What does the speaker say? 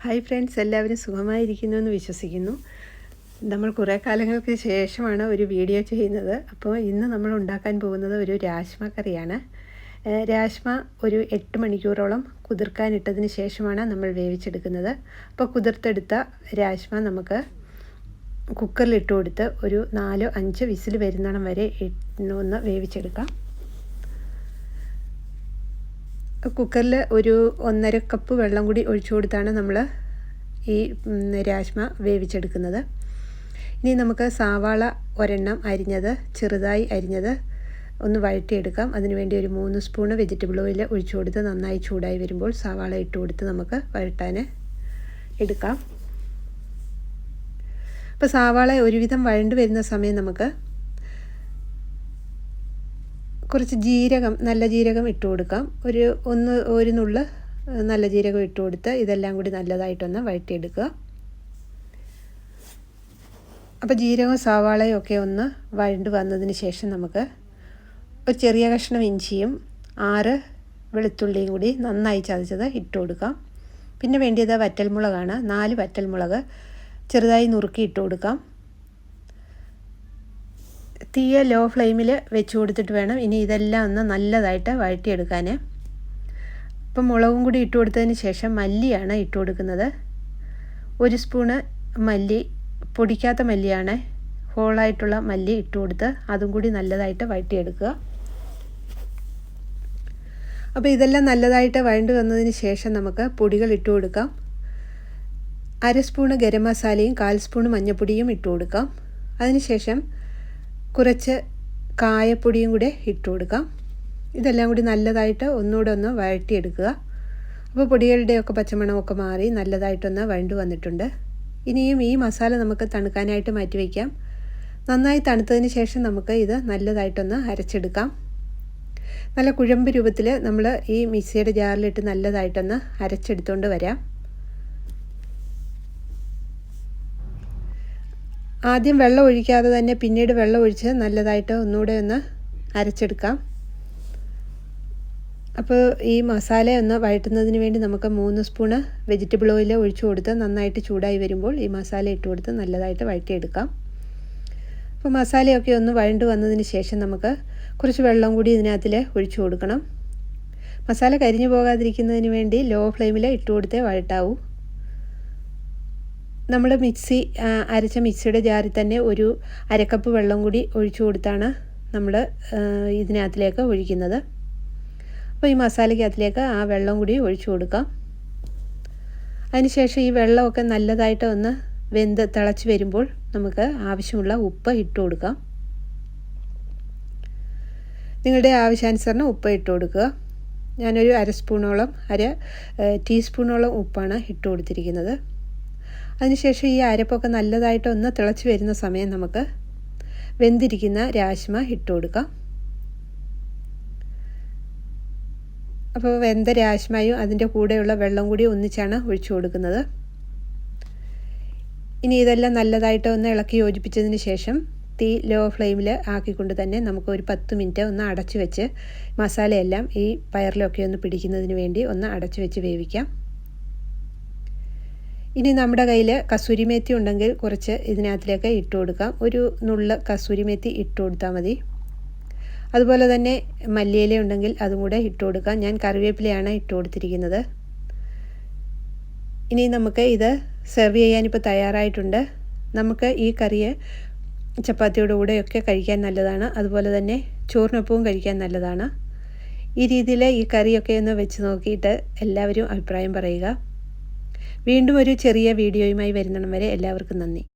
Hi friends, എല്ലാവരും സുഖമായിരിക്കുന്നു എന്ന് വിശ്വസിക്കുന്നു. നമ്മൾ കുറേ കാലങ്ങൾക്ക് ശേഷമാണ് ഒരു വീഡിയോ ചെയ്യുന്നത്. അപ്പോൾ ഇന്ന് നമ്മൾ ഉണ്ടാക്കാൻ പോകുന്നത് ഒരു രാജ്മ കറിയാണ്. രാജ്മ ഒരു 8 മണിക്കൂറോളം കുതിർക്കാനിട്ടതിന് ശേഷമാണ് നമ്മൾ വേവിച്ചെടുക്കുന്നത്. അപ്പോൾ കുതിർത്തെടുത്ത രാജ്മ നമുക്ക് കുക്കറിലിട്ട് കൊടുത്ത് ഒരു 4-5 വിസിൽ വരുന്നിടം വരെ ഒന്ന് വേവിച്ചെടുക്കാം. കുക്കറിൽ ഒരു 1.5 കപ്പ് വെള്ളം കൂടി ഒഴിച്ചു കൊടുത്താണ് നമ്മൾ ഈ രാജ്മ വേവിച്ചെടുക്കുന്നത്. ഇനി നമുക്ക് സവാള ഒരെണ്ണം അരിഞ്ഞത് ചെറുതായി അരിഞ്ഞത് ഒന്ന് വഴറ്റിയെടുക്കാം. അതിനുവേണ്ടി ഒരു 3 സ്പൂൺ വെജിറ്റബിൾ ഓയിൽ ഒഴിച്ചു കൊടുത്ത് നന്നായി ചൂടായി വരുമ്പോൾ സവാള ഇട്ട് കൊടുത്ത് നമുക്ക് വഴറ്റാൻ എടുക്കാം. അപ്പോൾ സവാള ഒരുവിധം വഴണ്ട് വരുന്ന സമയം നമുക്ക് കുറച്ച് ജീരകം, നല്ല ജീരകം ഇട്ട് കൊടുക്കാം. ഒരു നുള്ള് നല്ല ജീരകം ഇട്ട് കൊടുത്ത് ഇതെല്ലാം കൂടി നല്ലതായിട്ടൊന്ന് വഴറ്റിയെടുക്കുക. അപ്പോൾ ജീരകവും സവാളയും ഒക്കെ ഒന്ന് വഴണ്ട് വന്നതിന് ശേഷം നമുക്ക് ഒരു ചെറിയ കഷ്ണം ഇഞ്ചിയും 6 വെളുത്തുള്ളിയും കൂടി നന്നായി ചതച്ചത് ഇട്ട് കൊടുക്കാം. പിന്നെ വേണ്ടിയത് വറ്റൽമുളകാണ്. 4 വറ്റൽമുളക് ചെറുതായി നുറുക്കി ഇട്ട് കൊടുക്കാം. തീയ ലോ ഫ്ലെയിമിൽ വെച്ച് കൊടുത്തിട്ട് വേണം ഇനി ഇതെല്ലാം ഒന്ന് നല്ലതായിട്ട് വഴറ്റിയെടുക്കാൻ. ഇപ്പം മുളകും കൂടി ഇട്ട് കൊടുത്തതിന് ശേഷം മല്ലിയാണ് ഇട്ട് കൊടുക്കുന്നത്. 1 സ്പൂണ് മല്ലി, പൊടിക്കാത്ത മല്ലിയാണ്, ഹോളായിട്ടുള്ള മല്ലി ഇട്ട് കൊടുത്ത് അതും കൂടി നല്ലതായിട്ട് വഴറ്റിയെടുക്കുക. അപ്പോൾ ഇതെല്ലാം നല്ലതായിട്ട് വഴണ്ട് വന്നതിന് ശേഷം നമുക്ക് പൊടികൾ ഇട്ട് കൊടുക്കാം. 1/2 സ്പൂണ് ഗരം മസാലയും 1/4 സ്പൂണ് മഞ്ഞൾപ്പൊടിയും ഇട്ട് കൊടുക്കാം. അതിനുശേഷം കുറച്ച് കായപ്പൊടിയും കൂടെ ഇട്ട് കൊടുക്കാം. ഇതെല്ലാം കൂടി നല്ലതായിട്ട് ഒന്നുകൂടെ ഒന്ന് വഴറ്റിയെടുക്കുക. അപ്പോൾ പൊടികളുടെയൊക്കെ പച്ചമണമൊക്കെ മാറി നല്ലതായിട്ടൊന്ന് വഴണ്ട് വന്നിട്ടുണ്ട്. ഇനിയും ഈ മസാല നമുക്ക് തണുക്കാനായിട്ട് മാറ്റി വയ്ക്കാം. നന്നായി തണുത്തതിന് ശേഷം നമുക്ക് ഇത് നല്ലതായിട്ടൊന്ന് അരച്ചെടുക്കാം. നല്ല കുഴമ്പ് രൂപത്തിൽ നമ്മൾ ഈ മിക്സിയുടെ ജാറിലിട്ട് നല്ലതായിട്ടൊന്ന് അരച്ചെടുത്തുകൊണ്ട് വരാം. ആദ്യം വെള്ളം ഒഴിക്കാതെ തന്നെ പിന്നീട് വെള്ളം ഒഴിച്ച് നല്ലതായിട്ട് ഒന്നുകൂടെ ഒന്ന് അരച്ചെടുക്കാം. അപ്പോൾ ഈ മസാല ഒന്ന് വഴറ്റുന്നതിന് വേണ്ടി നമുക്ക് 3 സ്പൂണ് വെജിറ്റബിൾ ഓയിൽ ഒഴിച്ചു കൊടുത്ത് നന്നായിട്ട് ചൂടായി വരുമ്പോൾ ഈ മസാല ഇട്ട് കൊടുത്ത് നല്ലതായിട്ട് വഴറ്റിയെടുക്കാം. അപ്പോൾ മസാലയൊക്കെ ഒന്ന് വഴണ്ട് വന്നതിന് ശേഷം നമുക്ക് കുറച്ച് വെള്ളം കൂടി ഇതിനകത്തിൽ ഒഴിച്ചു കൊടുക്കണം. മസാല കരിഞ്ഞു പോകാതിരിക്കുന്നതിന് വേണ്ടി ലോ ഫ്ലെയിമിൽ ഇട്ട് കൊടുത്തേ വഴറ്റാവൂ. നമ്മൾ അരച്ച മിക്സിയുടെ ജാറിൽ തന്നെ ഒരു 1/2 കപ്പ് വെള്ളം കൂടി ഒഴിച്ചു കൊടുത്താണ് നമ്മൾ ഇതിനകത്തിലേക്ക് ഒഴിക്കുന്നത്. അപ്പോൾ ഈ മസാലയ്ക്കകത്തിലേക്ക് ആ വെള്ളം കൂടി ഒഴിച്ചു കൊടുക്കാം. അതിനുശേഷം ഈ വെള്ളമൊക്കെ നല്ലതായിട്ട് ഒന്ന് വെന്ത് തിളച്ച് വരുമ്പോൾ നമുക്ക് ആവശ്യമുള്ള ഉപ്പ് ഇട്ട് കൊടുക്കാം. നിങ്ങളുടെ ആവശ്യാനുസരണം ഉപ്പ് ഇട്ട് കൊടുക്കുക. ഞാനൊരു 1/2 ടീസ്പൂണോളം ഉപ്പാണ് ഇട്ട് കൊടുത്തിരിക്കുന്നത്. അതിനുശേഷം ഈ അരപ്പൊക്കെ നല്ലതായിട്ട് ഒന്ന് തിളച്ച് വരുന്ന സമയം നമുക്ക് വെന്തിരിക്കുന്ന രാജ്മ ഇട്ട് കൊടുക്കാം. അപ്പോൾ വെന്ത രാജ്മയും അതിൻ്റെ കൂടെയുള്ള വെള്ളം കൂടി ഒന്നിച്ചാണ് ഒഴിച്ചു കൊടുക്കുന്നത്. ഇനി ഇതെല്ലാം നല്ലതായിട്ട് ഒന്ന് ഇളക്കി യോജിപ്പിച്ചതിന് ശേഷം തീ ലോ ഫ്ലെയിമിൽ ആക്കിക്കൊണ്ട് തന്നെ നമുക്ക് ഒരു 10 മിനിറ്റ് ഒന്ന് അടച്ചു വെച്ച് മസാലയെല്ലാം ഈ പയറിലൊക്കെ ഒന്ന് പിടിക്കുന്നതിന് വേണ്ടി ഒന്ന് അടച്ചു വെച്ച് വേവിക്കാം. ഇനി നമ്മുടെ കയ്യിൽ കസൂരി മേത്തി ഉണ്ടെങ്കിൽ കുറച്ച് ഇതിനകത്തിലേക്ക് ഇട്ട് കൊടുക്കാം. ഒരു നുള്ള് കസൂരി മേത്തി ഇട്ട് കൊടുത്താൽ മതി. അതുപോലെ തന്നെ മല്ലിയില ഉണ്ടെങ്കിൽ അതും കൂടെ ഇട്ട് കൊടുക്കാം. ഞാൻ കറിവേപ്പിലയാണ് ഇട്ട് കൊടുത്തിരിക്കുന്നത്. ഇനി നമുക്ക് ഇത് സെർവ് ചെയ്യാനിപ്പോൾ തയ്യാറായിട്ടുണ്ട്. നമുക്ക് ഈ കറിയെ ചപ്പാത്തിയുടെ കൂടെയൊക്കെ കഴിക്കാൻ നല്ലതാണ്. അതുപോലെ തന്നെ ചോറിനൊപ്പവും കഴിക്കാൻ നല്ലതാണ്. ഈ രീതിയിൽ ഈ കറിയൊക്കെ ഒന്ന് വെച്ച് നോക്കിയിട്ട് എല്ലാവരും അഭിപ്രായം പറയുക. വീണ്ടും ഒരു ചെറിയ വീഡിയോയുമായി വരുന്നിടം വരെ എല്ലാവർക്കും നന്ദി.